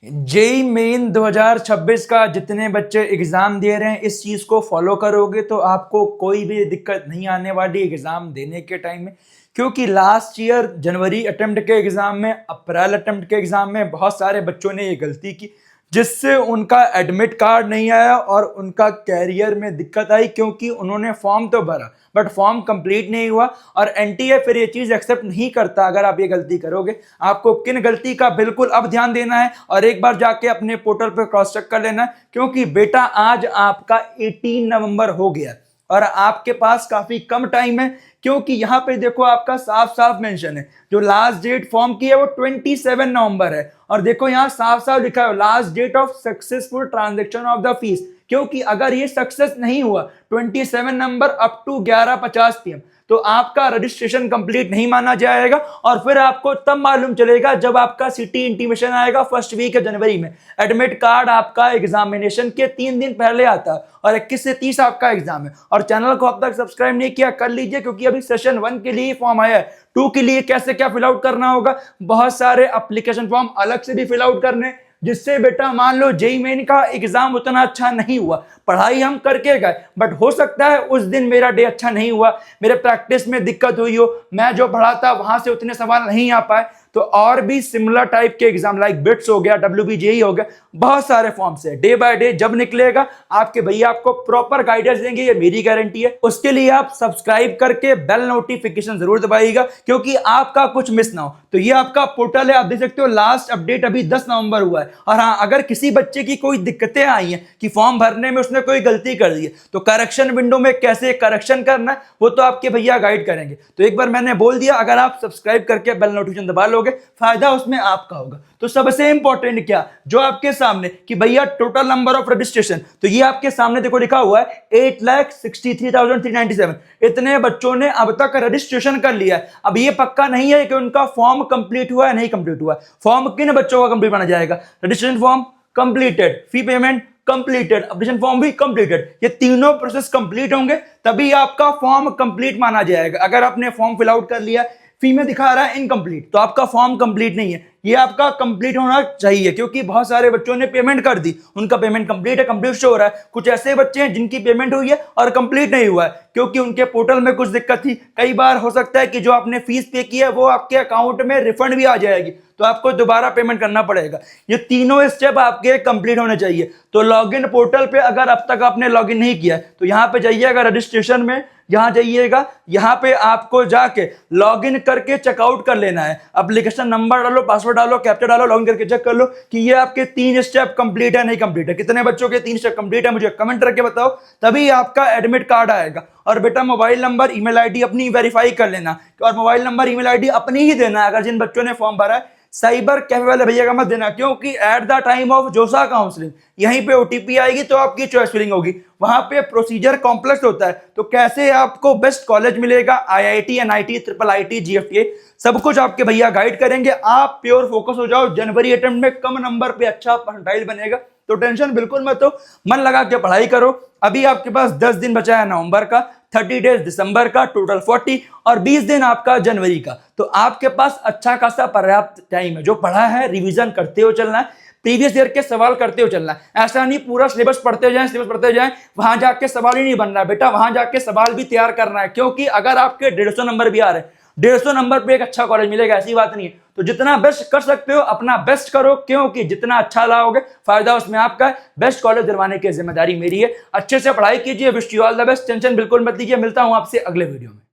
JEE main 2026 का जितने बच्चे एग्जाम दे रहे हैं, इस चीज को फॉलो करोगे तो आपको कोई भी दिक्कत नहीं आने वाली एग्जाम देने के टाइम में। क्योंकि लास्ट ईयर जनवरी अटेम्प्ट के एग्जाम में, अप्रैल अटेम्प्ट के एग्जाम में बहुत सारे बच्चों ने ये गलती की, जिससे उनका एडमिट कार्ड नहीं आया और उनका कैरियर में दिक्कत आई, क्योंकि उन्होंने फॉर्म तो भरा बट फॉर्म कंप्लीट नहीं हुआ। और एनटीए फिर ये चीज एक्सेप्ट नहीं करता अगर आप ये गलती करोगे। आपको किन गलती का बिल्कुल अब ध्यान देना है और एक बार जाके अपने पोर्टल पे क्रॉस चेक कर लेना है, क्योंकि बेटा आज आपका 18 नवंबर हो गया और आपके पास काफी कम टाइम है। क्योंकि यहां पे देखो आपका साफ साफ मेंशन है, जो लास्ट डेट फॉर्म की है वो 27 नवंबर है। और देखो यहां साफ साफ लिखा है last date of successful transaction of the fees. क्योंकि अगर ये सक्सेस नहीं हुआ 27 नंबर अप टू 11:50 PM, तो आपका रजिस्ट्रेशन कंप्लीट नहीं माना जाएगा। और फिर आपको तब मालूम चलेगा जब आपका सिटी इंटीमेशन आएगा फर्स्ट वीक जनवरी में। एडमिट कार्ड आपका एग्जामिनेशन के 3 दिन पहले आता है और 21 से 30 आपका एग्जाम है। और चैनल को अब तक सब्सक्राइब नहीं किया कर लीजिए, क्योंकि अभी सेशन 1 के लिए फॉर्म आया है। 2 के लिए कैसे क्या फिल आउट करना होगा, बहुत सारे एप्लीकेशन फॉर्म अलग से भी फिल आउट करने, जिससे बेटा मान लो जेई मेन का एग्जाम उतना अच्छा नहीं हुआ, पढ़ाई हम करके गए बट हो सकता है उस दिन मेरा डे अच्छा नहीं हुआ, मेरे प्रैक्टिस में दिक्कत हुई हो, मैं जो पढ़ा था वहां से उतने सवाल नहीं आ पाए। तो और भी सिमिलर टाइप के एग्जाम लाइक बिट्स हो गया, WBJE हो गया, बहुत सारे फॉर्म्स है। डे बाय डे जब निकलेगा आपके भैया आपको प्रॉपर गाइडेंस देंगे, ये मेरी गारंटी है। उसके लिए आप सब्सक्राइब करके बेल नोटिफिकेशन जरूर दबाइएगा, क्योंकि आपका कुछ मिस ना हो। तो ये आपका पोर्टल है, आप देख सकते हो लास्ट अपडेट अभी 10 नवंबर हुआ है। और हाँ, अगर किसी बच्चे की कोई दिक्कतें आई हैं कि फॉर्म भरने में उसने कोई गलती कर दी है, तो करेक्शन विंडो में कैसे करेक्शन करना है वो तो आपके भैया गाइड करेंगे। तो एक बार मैंने बोल दिया, अगर आप सब्सक्राइब करके बेल नोटिफिकेशन दबा लोगे, फायदा उसमें आपका होगा। तो सबसे इंपॉर्टेंट क्या, जो आपके सामने कि भैया टोटल नंबर ऑफ रजिस्ट्रेशन, तो ये आपके सामने देखो लिखा हुआ है 8,63,397। इतने बच्चों ने अब तक रजिस्ट्रेशन कर लिया है। अब ये पक्का नहीं है कि उनका फॉर्म कंप्लीट हुआ है नहीं कंप्लीट हुआ। फॉर्म किन बच्चों का कंप्लीट माना जाएगा, registration form completed, fee payment completed, application form भी कंप्लीटेड। ये तीनों प्रोसेस कंप्लीट होंगे तभी आपका फॉर्म कंप्लीट माना जाएगा। अगर आपने फॉर्म फिल आउट कर लिया, फी में दिखा रहा है इनकम्प्लीट, तो आपका फॉर्म कंप्लीट नहीं है। ये आपका कंप्लीट होना चाहिए, क्योंकि बहुत सारे बच्चों ने पेमेंट कर दी, उनका पेमेंट कंप्लीट है, कंप्लीट शो हो रहा है। कुछ ऐसे बच्चे हैं जिनकी पेमेंट हुई है और कंप्लीट नहीं हुआ है, क्योंकि उनके पोर्टल में कुछ दिक्कत थी। कई बार हो सकता है कि जो आपने फीस पे की है वो आपके अकाउंट में रिफंड भी आ जाएगी, तो आपको दोबारा पेमेंट करना पड़ेगा। ये तीनों स्टेप आपके कंप्लीट होने चाहिए। तो लॉगिन पोर्टल पे अगर अब तक आपने लॉगिन नहीं किया तो यहां पे जाइएगा, रजिस्ट्रेशन में यहां जाइएगा, यहां पे आपको जाके लॉगिन करके चेकआउट कर लेना है। एप्लीकेशन नंबर डालो, पासवर्ड डालो, कैप्चा डालो, लॉगिन करके चेक कर लो कि ये आपके 3 स्टेप कंप्लीट है नहीं कंप्लीट है। कितने बच्चों के 3 स्टेप कंप्लीट है मुझे कमेंट करके बताओ, तभी आपका एडमिट कार्ड आएगा। और बेटा मोबाइल नंबर ईमेल आईडी अपनी वेरीफाई कर लेना, और मोबाइल नंबर ईमेल आईडी अपनी ही देना है। अगर जिन बच्चों ने फॉर्म भरा है साइबर कैफे वाले भैया का मत देना, क्योंकि एट द टाइम ऑफ जोसा काउंसलिंग यहीं पे ओटीपी आएगी तो आपकी चॉइस फिलिंग होगी। वहां पे प्रोसीजर कॉम्प्लेक्स होता है, तो कैसे आपको बेस्ट कॉलेज मिलेगा, IIT, NIT, IIIT, GFTA, सब कुछ आपके भैया गाइड करेंगे। आप प्योर फोकस हो जाओ, जनवरी अटेम्प्ट में कम नंबर पे अच्छा परसेंटाइल बनेगा। तो टेंशन बिल्कुल मत हो, मन लगा के पढ़ाई करो। अभी आपके पास 10 दिन बचा है नवंबर का, 30 डेज दिसंबर का, टोटल 40, और 20 दिन आपका जनवरी का। तो आपके पास अच्छा खासा पर्याप्त टाइम है। जो पढ़ा है रिवीजन करते हो चलना है, प्रीवियस ईयर के सवाल करते हो चलना है। ऐसा नहीं पूरा सिलेबस पढ़ते जाएं वहां जाके सवाल ही नहीं बनना है बेटा, वहां जाके सवाल भी तैयार करना है। क्योंकि अगर आपके 150 नंबर भी आ रहे हैं, 150 नंबर पे एक अच्छा कॉलेज मिलेगा ऐसी बात नहीं है। तो जितना बेस्ट कर सकते हो अपना बेस्ट करो, क्योंकि जितना अच्छा लाओगे फायदा उसमें आपका है। बेस्ट कॉलेज दिलवाने की जिम्मेदारी मेरी है। अच्छे से पढ़ाई कीजिए, wish you all the best, tension बिल्कुल मत लीजिए। मिलता हूं आपसे अगले वीडियो में।